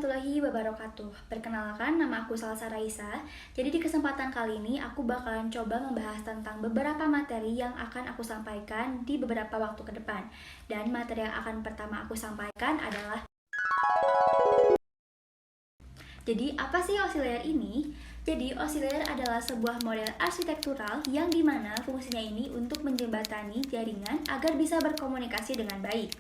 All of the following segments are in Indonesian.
warahmatullahi wabarakatuh. Perkenalkan, nama aku Salsa Raisa. Jadi di kesempatan kali ini aku bakalan coba membahas tentang beberapa materi yang akan aku sampaikan di beberapa waktu ke depan. Dan materi yang akan pertama aku sampaikan adalah jadi apa sih oscillator ini? Jadi oscillator adalah sebuah model arsitektural yang dimana fungsinya ini untuk menjembatani jaringan agar bisa berkomunikasi dengan baik.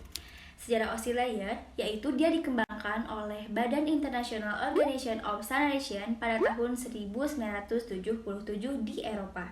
Sejarah oscillator yaitu dia dikembangkan oleh Badan International Organization of Standardization pada tahun 1977 di Eropa.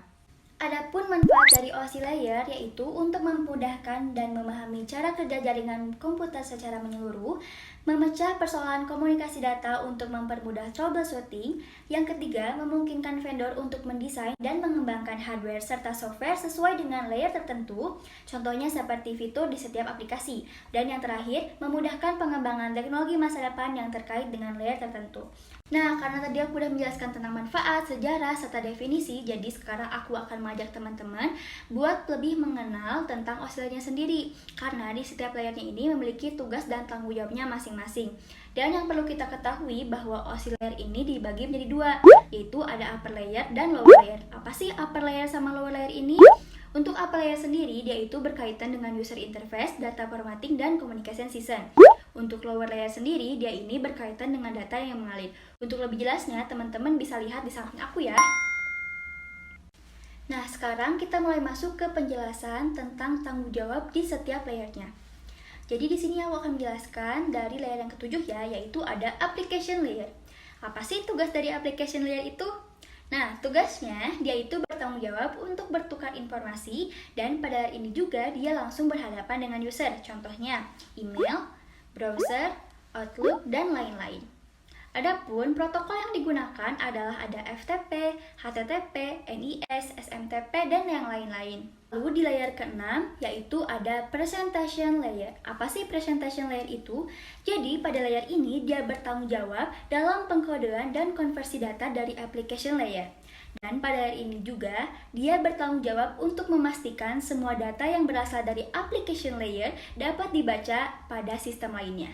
Adapun manfaat dari oscillator yaitu untuk memudahkan dan memahami cara kerja jaringan komputer secara menyeluruh, memecah persoalan komunikasi data untuk mempermudah troubleshooting. Yang ketiga, memungkinkan vendor untuk mendesain dan mengembangkan hardware serta software sesuai dengan layer tertentu, contohnya seperti fitur di setiap aplikasi. Dan yang terakhir, memudahkan pengembangan teknologi masa depan yang terkait dengan layer tertentu. Nah, karena tadi aku udah menjelaskan tentang manfaat, sejarah, serta definisi, jadi sekarang aku akan mengajak teman-teman buat lebih mengenal tentang oscillatornya sendiri. Karena di setiap layernya ini memiliki tugas dan tanggung jawabnya masing-masing. Dan yang perlu kita ketahui bahwa oscillator ini dibagi menjadi dua, yaitu ada upper layer dan lower layer. Apa sih upper layer sama lower layer ini? Untuk upper layer sendiri, dia itu berkaitan dengan user interface, data formatting, dan communication system. Untuk lower layer sendiri, dia ini berkaitan dengan data yang mengalir. Untuk lebih jelasnya, teman-teman bisa lihat di samping aku ya. Nah, sekarang kita mulai masuk ke penjelasan tentang tanggung jawab di setiap layernya. Jadi di sini aku akan menjelaskan dari layer yang ketujuh ya, yaitu ada application layer. Apa sih tugas dari application layer itu? Nah, tugasnya dia itu bertanggung jawab untuk bertukar informasi dan pada layer ini juga dia langsung berhadapan dengan user. Contohnya, email, browser, Outlook, dan lain-lain. Adapun protokol yang digunakan adalah ada FTP, HTTP, NIS, SMTP, dan yang lain-lain. Lalu di layer ke-6 yaitu ada presentation layer. Apa sih presentation layer itu? Jadi pada layer ini dia bertanggung jawab dalam pengkodean dan konversi data dari application layer. Dan pada layer ini juga dia bertanggung jawab untuk memastikan semua data yang berasal dari application layer dapat dibaca pada sistem lainnya.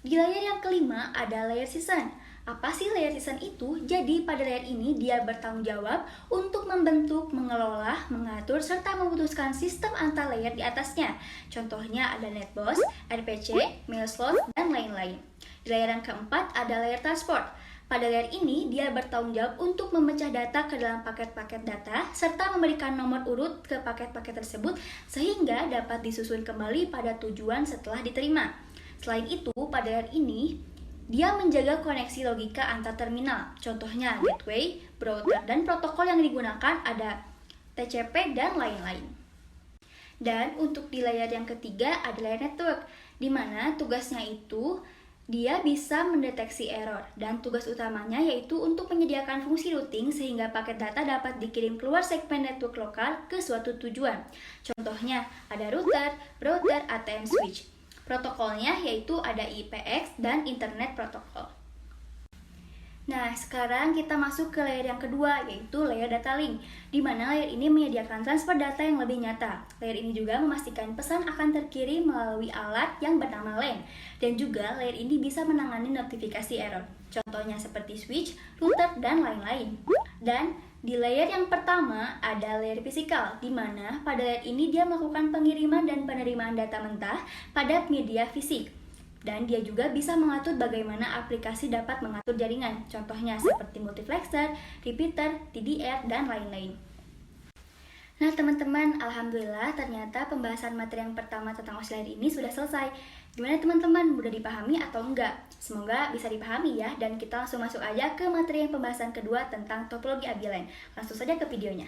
Di layer yang kelima ada layer season. Apa sih layer season itu? Jadi pada layer ini dia bertanggung jawab untuk membentuk, mengelola, mengatur, serta memutuskan sistem antar layer di atasnya. Contohnya ada NetBoss, RPC, MailSlot, dan lain-lain. Di layer yang keempat ada layer transport. Pada layer ini dia bertanggung jawab untuk memecah data ke dalam paket-paket data serta memberikan nomor urut ke paket-paket tersebut sehingga dapat disusun kembali pada tujuan setelah diterima. Selain itu, pada layer ini, dia menjaga koneksi logika antar terminal. Contohnya gateway, router, dan protokol yang digunakan ada TCP dan lain-lain. Dan untuk di layer yang ketiga ada layer network, di mana tugasnya itu dia bisa mendeteksi error. Dan tugas utamanya yaitu untuk menyediakan fungsi routing sehingga paket data dapat dikirim keluar segmen network lokal ke suatu tujuan. Contohnya ada router, browser, ATM switch. Protokolnya yaitu ada IPX dan Internet Protocol. Nah, sekarang kita masuk ke layer yang kedua, yaitu layer data link, di mana layer ini menyediakan transfer data yang lebih nyata. Layer ini juga memastikan pesan akan terkirim melalui alat yang bernama LAN, dan juga layer ini bisa menangani notifikasi error. Contohnya seperti switch, router, dan lain-lain. Dan di layer yang pertama ada layer fisikal, di mana pada layer ini dia melakukan pengiriman dan penerimaan data mentah pada media fisik. Dan dia juga bisa mengatur bagaimana aplikasi dapat mengatur jaringan, contohnya seperti multiplexer, repeater, TDR, dan lain-lain. Nah teman-teman, alhamdulillah ternyata pembahasan materi yang pertama tentang oscillator ini sudah selesai. Gimana teman-teman, mudah dipahami atau enggak? Semoga bisa dipahami ya, dan kita langsung masuk aja ke materi yang pembahasan kedua tentang topologi Abilene. Langsung saja ke videonya.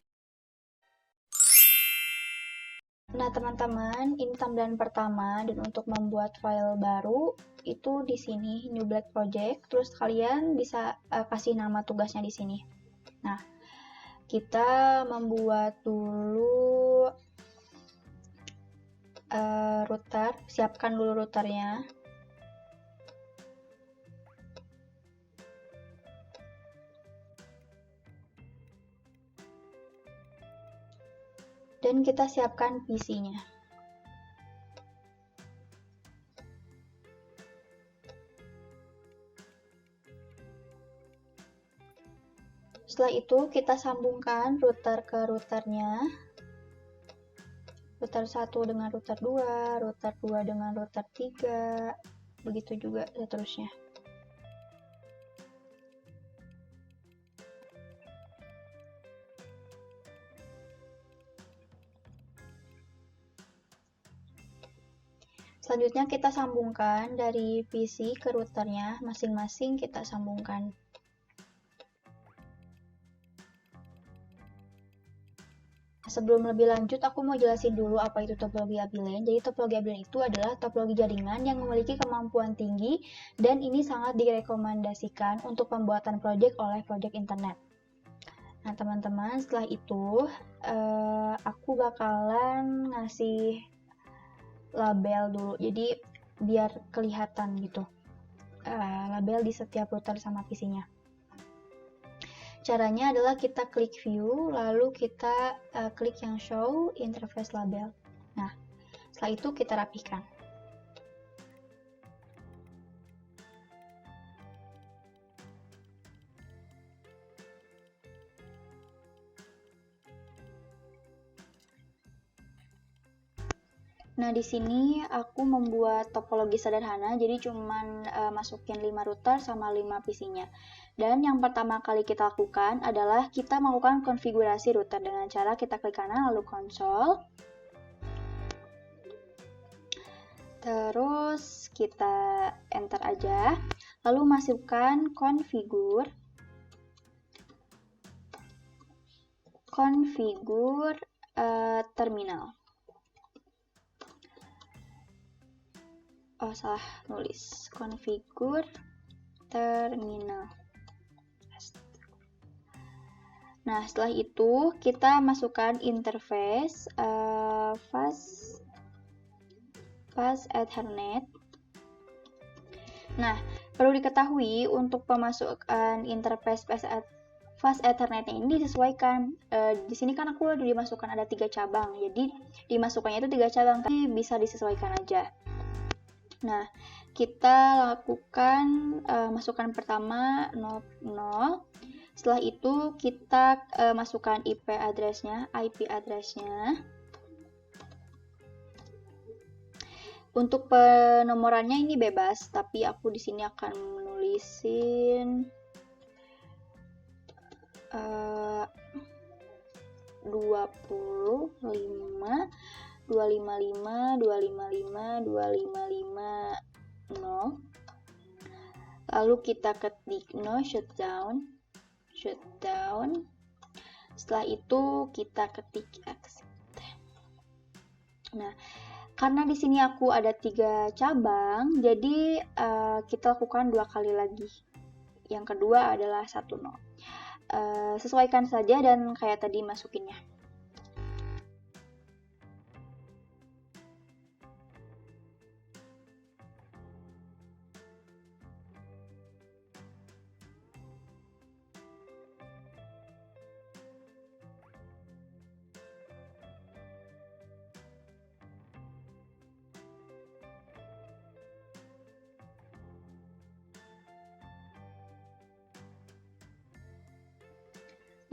Nah teman-teman, ini tampilan pertama, dan untuk membuat file baru itu di sini New Black Project. Terus kalian bisa kasih nama tugasnya di sini. Nah, kita membuat dulu router, siapkan dulu routernya. Dan kita siapkan PC-nya. Setelah itu kita sambungkan router ke routernya. Router 1 dengan router 2, router 2 dengan router 3, begitu juga seterusnya. Selanjutnya kita sambungkan dari PC ke routernya, masing-masing kita sambungkan. Sebelum lebih lanjut, aku mau jelasin dulu apa itu topologi ABLAN. Jadi topologi ABLAN itu adalah topologi jaringan yang memiliki kemampuan tinggi dan ini sangat direkomendasikan untuk pembuatan proyek oleh proyek internet. Nah teman-teman, setelah itu aku bakalan ngasih label dulu, jadi biar kelihatan gitu label di setiap router sama PC-nya. Caranya adalah kita klik view, lalu kita klik yang show interface label. Nah, setelah itu kita rapikan. Nah, di sini aku membuat topologi sederhana, jadi cuman masukin 5 router sama 5 PC-nya. Dan yang pertama kali kita lakukan adalah kita melakukan konfigurasi router dengan cara kita klik kanan lalu konsol. Terus kita enter aja, lalu masukkan konfigur terminal. Oh, salah nulis. Konfigur terminal. Nah, setelah itu kita masukkan interface fast Ethernet. Nah, perlu diketahui untuk pemasukan interface fast Ethernet ini disesuaikan. Di sini kan aku udah dimasukkan ada 3 cabang, jadi dimasukkannya itu 3 cabang, tapi bisa disesuaikan aja. Nah, kita lakukan masukan pertama 00. Setelah itu kita masukkan IP address-nya. Untuk penomorannya ini bebas, tapi aku di sini akan menulisin 25 255 lalu kita ketik no shutdown. Setelah itu kita ketik exit. Nah, karena di sini aku ada 3 cabang, jadi kita lakukan 2 kali lagi. Yang kedua adalah 10. Sesuaikan saja dan kayak tadi masukinnya.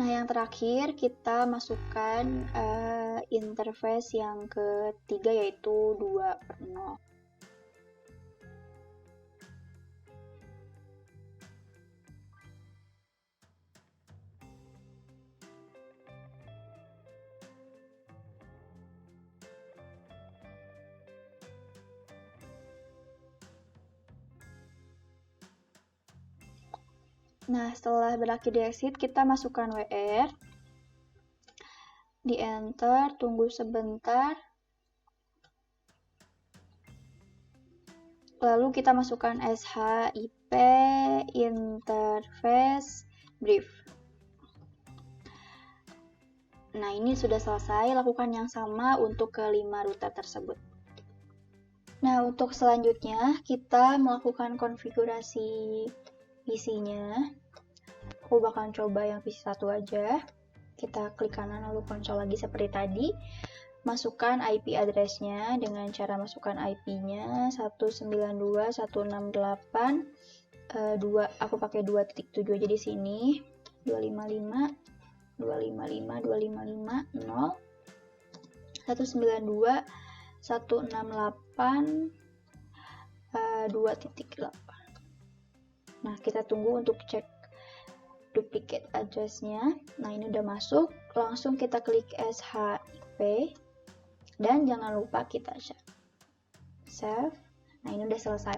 Nah, yang terakhir kita masukkan interface yang ketiga yaitu 2/0. Nah, setelah berakhir di exit, kita masukkan WR, di enter, tunggu sebentar, lalu kita masukkan SHIP interface brief. Nah, ini sudah selesai, lakukan yang sama untuk kelima router tersebut. Nah, untuk selanjutnya kita melakukan konfigurasi PC-nya. Aku bakal coba yang PC 1 aja. Kita klik kanan lalu konsol lagi seperti tadi. Masukkan IP address-nya dengan cara masukkan IP-nya 192.168.2. Aku pakai 2.7 aja di sini. 255, 255, 255, 0, 192, 168, 2.8. Nah, kita tunggu untuk cek duplicate address-nya. Nah, ini udah masuk. Langsung kita klik SHIP. Dan jangan lupa kita save. Nah, ini udah selesai.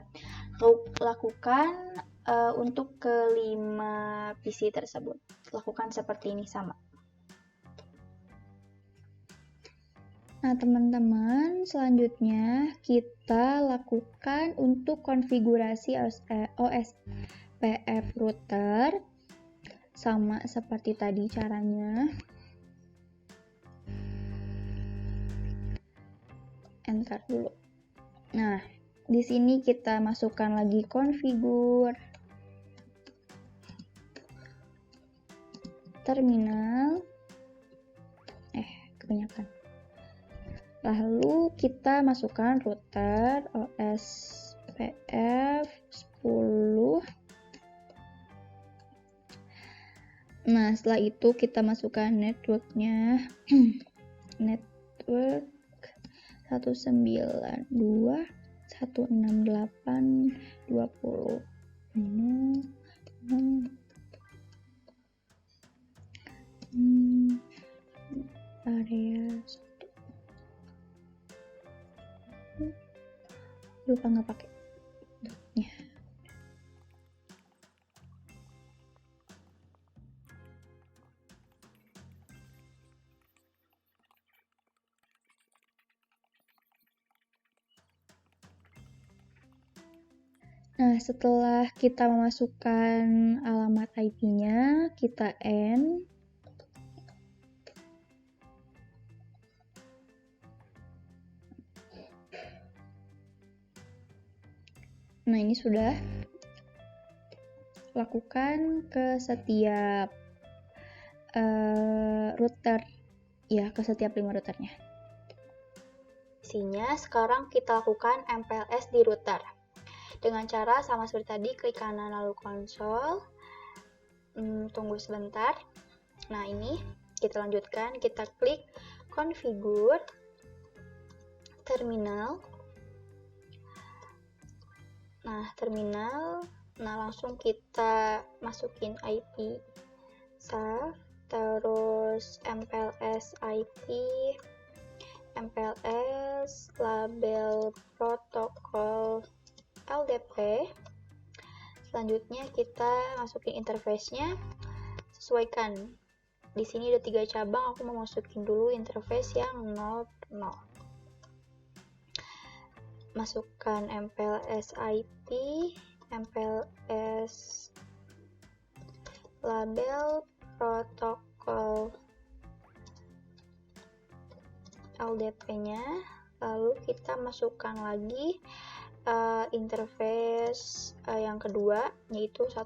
Lakukan untuk kelima PC tersebut. Lakukan seperti ini sama. Nah, teman-teman, selanjutnya kita lakukan untuk konfigurasi OSPF router. Sama seperti tadi caranya. Enter dulu. Nah, di sini kita masukkan lagi configure terminal. Kebanyakan. Lalu kita masukkan router OSPF 10. Nah, setelah itu kita masukkan networknya. Network 192.168.20. Area 1. Lupa nggak pakai dotnya. Nah, setelah kita memasukkan alamat IP-nya, kita end. Nah, ini sudah. Lakukan ke setiap router. Ya, ke setiap 5 routernya. Isinya sekarang kita lakukan MPLS di router. Dengan cara sama seperti tadi, klik kanan lalu konsol. Tunggu sebentar. Nah, ini kita lanjutkan. Kita klik configure terminal. Nah, terminal. Nah, langsung kita masukin IP save, terus MPLS IP, MPLS label protokol LDP. Selanjutnya kita masukin interface-nya, sesuaikan. Di sini ada 3 cabang, aku mau masukin dulu interface yang 0. Masukkan MPLS IP, MPLS label protokol LDP-nya, lalu kita masukkan lagi interface yang kedua, yaitu 1.0.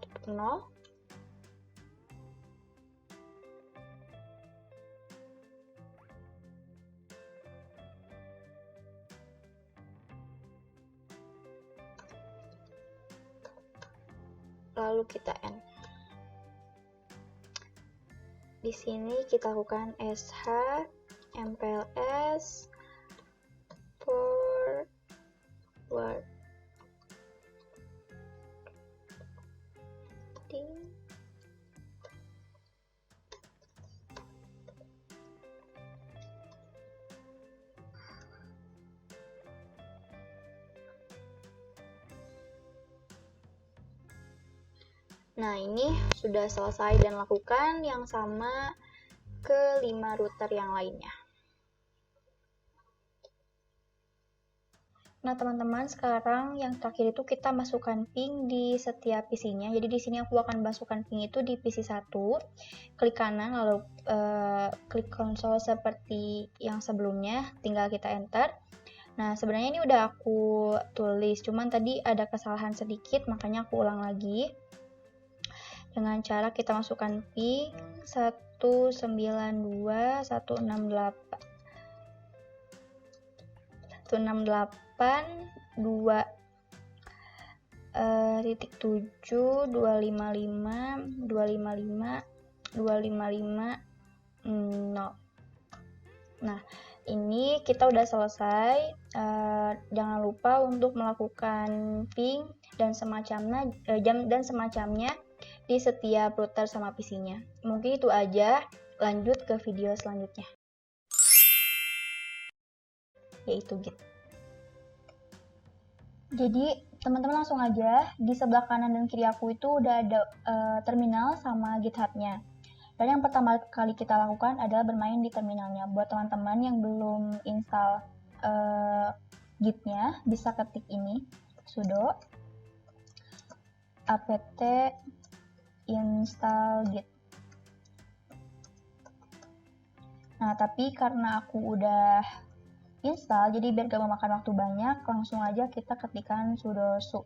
Lalu kita end. Di sini kita lakukan sh MPLS forward. Nah, ini sudah selesai dan lakukan yang sama ke 5 router yang lainnya. Nah, teman-teman, sekarang yang terakhir itu kita masukkan ping di setiap PC-nya. Jadi di sini aku akan masukkan ping itu di PC 1. Klik kanan lalu klik konsol seperti yang sebelumnya, tinggal kita enter. Nah, sebenarnya ini udah aku tulis, cuman tadi ada kesalahan sedikit, makanya aku ulang lagi. Dengan cara kita masukkan ping 192.168.2.7.255.255 2550. Nah, ini kita udah selesai. Jangan lupa untuk melakukan ping dan semacamnya di setiap router sama PC-nya. Mungkin itu aja. Lanjut ke video selanjutnya, yaitu Git. Jadi teman-teman langsung aja, di sebelah kanan dan kiri aku itu udah ada terminal sama GitHub-nya. Dan yang pertama kali kita lakukan adalah bermain di terminalnya. Buat teman-teman yang belum install Git-nya, bisa ketik ini, sudo apt install Git. Nah, tapi karena aku udah install, jadi biar gak memakan waktu banyak, langsung aja kita ketikkan sudo su.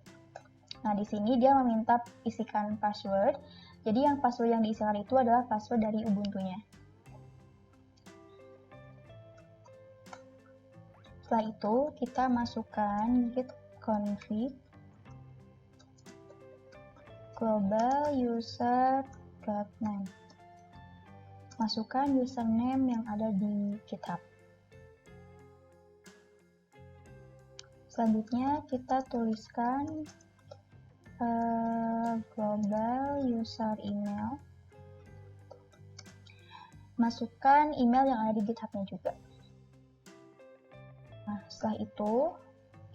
Nah, di sini dia meminta isikan password. Jadi yang password yang diisikan itu adalah password dari Ubuntu-nya. Setelah itu, kita masukkan git config global user.name. Masukkan username yang ada di GitHub. Selanjutnya kita tuliskan global user email. Masukkan email yang ada di GitHub-nya juga. Nah, setelah itu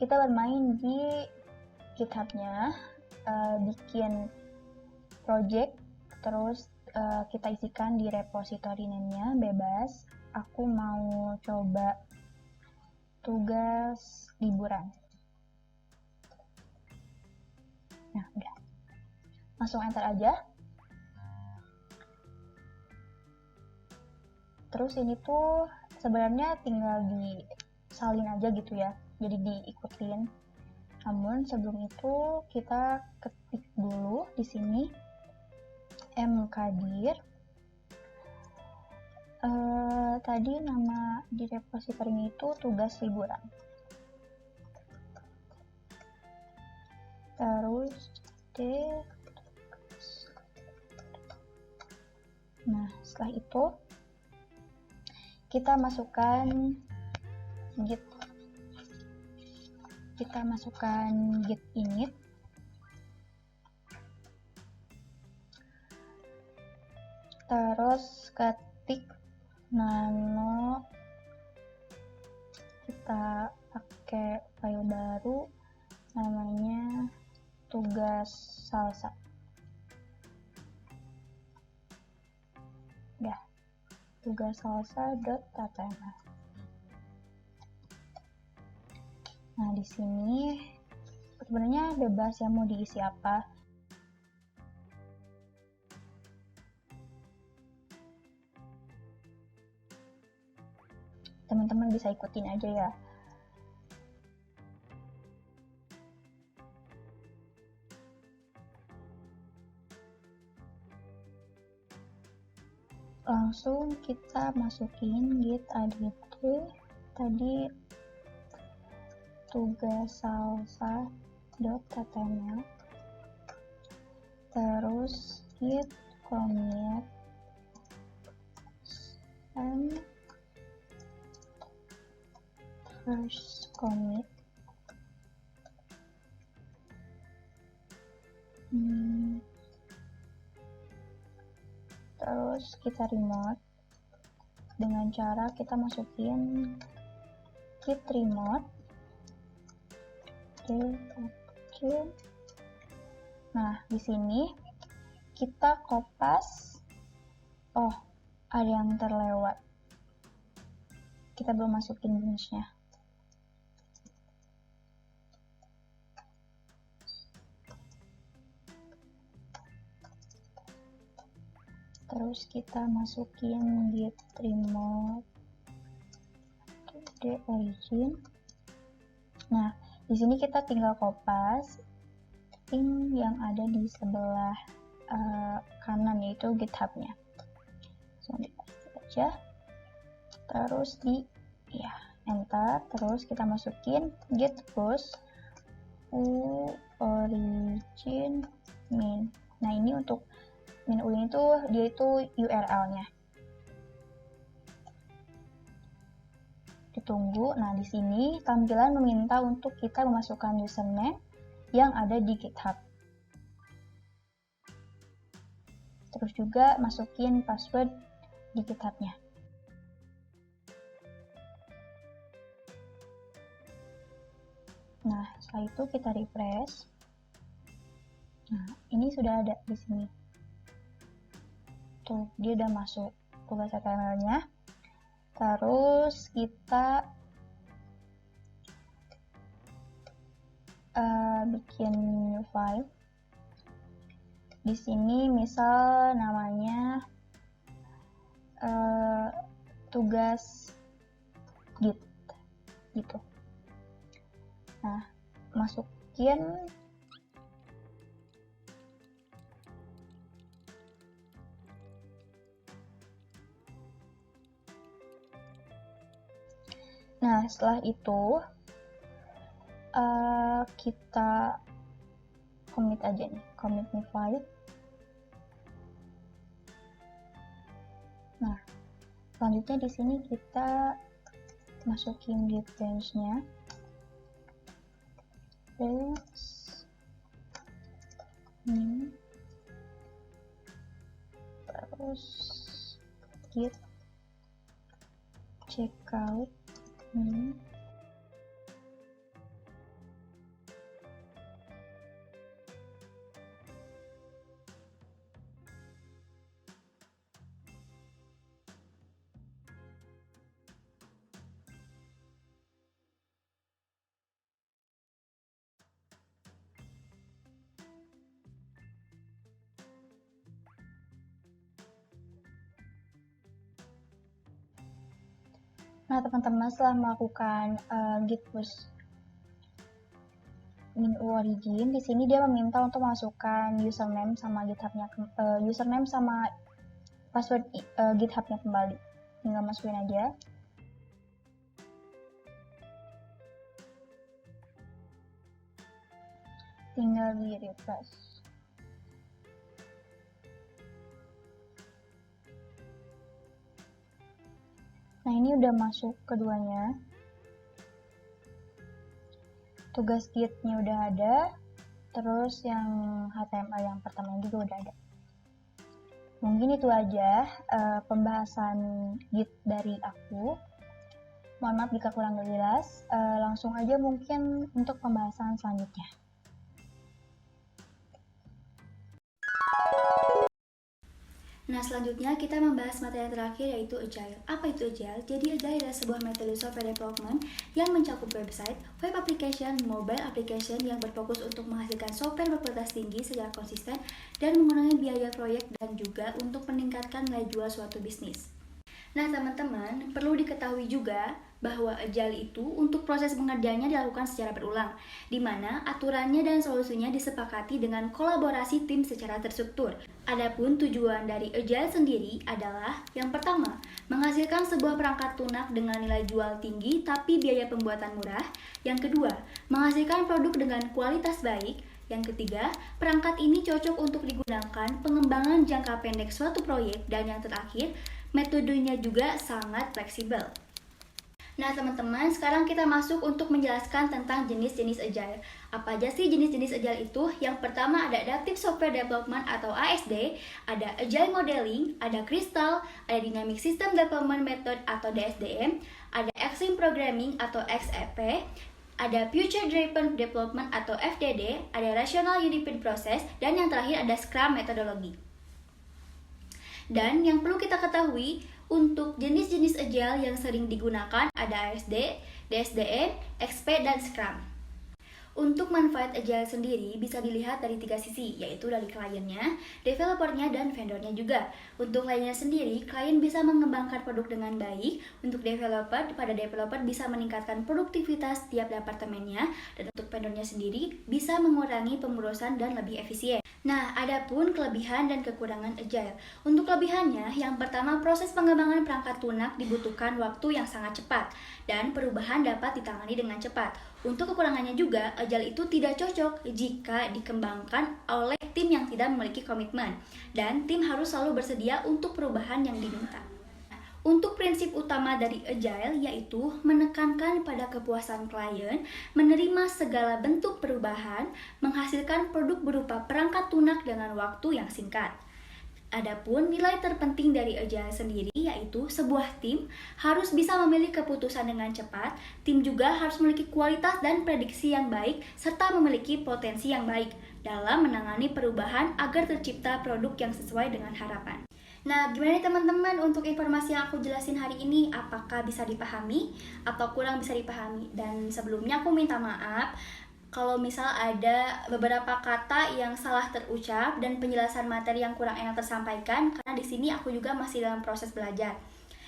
kita bermain di GitHub-nya, bikin project, terus kita isikan di repository name-nya, bebas. Aku mau coba tugas liburan. Nah, udah. Langsung enter aja. Terus ini tuh sebenarnya tinggal disalin aja gitu ya, jadi diikutin. Namun sebelum itu kita ketik dulu di sini mkdir. Tadi nama di repository itu tugas liburan. Terus nah, setelah itu kita masukkan git init. Terus ketik nano, kita pakai file baru namanya tugas salsa. Ya, tugas salsa.html. Nah, di sini sebenarnya bebas ya mau diisi apa. Teman-teman bisa ikutin aja ya. Langsung kita masukin git add tadi tugas salsa.html, terus git commit and first commit. Terus kita remote dengan cara kita masukin git remote. Oke. Nah, di sini kita kopas. Oh, ada yang terlewat. Kita belum masukin jenisnya. Terus kita masukin git remote the origin. Nah, di sini kita tinggal kopas link yang ada di sebelah kanan, yaitu GitHub-nya. So, dikasih aja. Terus enter. Terus kita masukin git push origin min. Nah, ini untuk min.ui ini tuh dia itu URL-nya. Ditunggu. Nah, di sini tampilan meminta untuk kita memasukkan username yang ada di GitHub. Terus juga masukin password di GitHub-nya. Nah, setelah itu kita refresh. Nah, ini sudah ada di sini. Tuh, dia udah masuk tugas HTML-nya. Terus kita bikin new file. Di sini misal namanya tugas git gitu. Nah, masukin Nah, setelah itu kita commit aja nih, commit new file. Nah, selanjutnya di sini kita masukin git branch-nya. Terus git checkout. Nah, teman-teman setelah melakukan git push min.ui origin, di sini dia meminta untuk masukkan username sama GitHub-nya, username sama password GitHub-nya kembali. Tinggal masukin aja. Tinggal di refresh. Nah, ini udah masuk keduanya. Tugas git-nya udah ada, terus yang HTML yang pertama juga udah ada. Mungkin itu aja pembahasan git dari aku. Mohon maaf jika kurang jelas. Langsung aja mungkin untuk pembahasan selanjutnya. Nah, selanjutnya kita membahas materi terakhir yaitu Agile. Apa itu Agile? Jadi Agile adalah sebuah metode software development yang mencakup website, web application, mobile application yang berfokus untuk menghasilkan software berkualitas tinggi secara konsisten dan mengurangi biaya proyek dan juga untuk meningkatkan nilai jual suatu bisnis. Nah, teman-teman, perlu diketahui juga bahwa Agile itu untuk proses pengerjaannya dilakukan secara berulang, di mana aturannya dan solusinya disepakati dengan kolaborasi tim secara terstruktur. Adapun tujuan dari Agile sendiri adalah yang pertama, menghasilkan sebuah perangkat lunak dengan nilai jual tinggi tapi biaya pembuatan murah. Yang kedua, menghasilkan produk dengan kualitas baik. Yang ketiga, perangkat ini cocok untuk digunakan pengembangan jangka pendek suatu proyek. Dan yang terakhir, metodenya juga sangat fleksibel. Nah, teman-teman, sekarang kita masuk untuk menjelaskan tentang jenis-jenis Agile. Apa aja sih jenis-jenis Agile itu? Yang pertama ada Adaptive Software Development atau ASD, ada Agile Modeling, ada Crystal, ada Dynamic System Development Method atau DSDM, ada Extreme Programming atau XEP, ada Future Driven Development atau FDD, ada Rational Unified Process, dan yang terakhir ada Scrum Methodology. Dan yang perlu kita ketahui, untuk jenis-jenis Agile yang sering digunakan ada ASD, DSDM, XP, dan Scrum. Untuk manfaat Agile sendiri bisa dilihat dari 3 sisi, yaitu dari kliennya, developernya, dan vendornya juga. Untuk kliennya sendiri, klien bisa mengembangkan produk dengan baik. Untuk developer bisa meningkatkan produktivitas tiap departemennya, dan untuk vendornya sendiri bisa mengurangi pengurusan dan lebih efisien. Nah, adapun kelebihan dan kekurangan Agile. Untuk kelebihannya, yang pertama proses pengembangan perangkat lunak dibutuhkan waktu yang sangat cepat dan perubahan dapat ditangani dengan cepat. Untuk kekurangannya juga, Agile itu tidak cocok jika dikembangkan oleh tim yang tidak memiliki komitmen dan tim harus selalu bersedia untuk perubahan yang diminta. Untuk prinsip utama dari Agile yaitu menekankan pada kepuasan klien, menerima segala bentuk perubahan, menghasilkan produk berupa perangkat lunak dengan waktu yang singkat. Adapun nilai terpenting dari Agile sendiri yaitu sebuah tim harus bisa memilih keputusan dengan cepat, tim juga harus memiliki kualitas dan prediksi yang baik, serta memiliki potensi yang baik dalam menangani perubahan agar tercipta produk yang sesuai dengan harapan. Nah, gimana nih teman-teman untuk informasi yang aku jelasin hari ini? Apakah bisa dipahami atau kurang bisa dipahami? Dan sebelumnya aku minta maaf kalau misal ada beberapa kata yang salah terucap dan penjelasan materi yang kurang enak tersampaikan, karena di sini aku juga masih dalam proses belajar.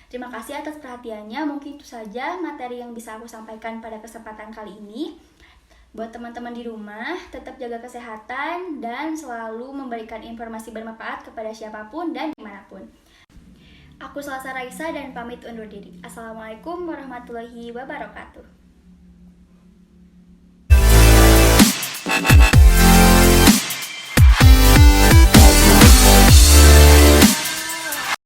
Terima kasih atas perhatiannya. Mungkin itu saja materi yang bisa aku sampaikan pada kesempatan kali ini. Buat teman-teman di rumah, tetap jaga kesehatan dan selalu memberikan informasi bermanfaat kepada siapapun dan dimanapun. Aku Salsa Raisa dan pamit undur diri. Assalamualaikum warahmatullahi wabarakatuh.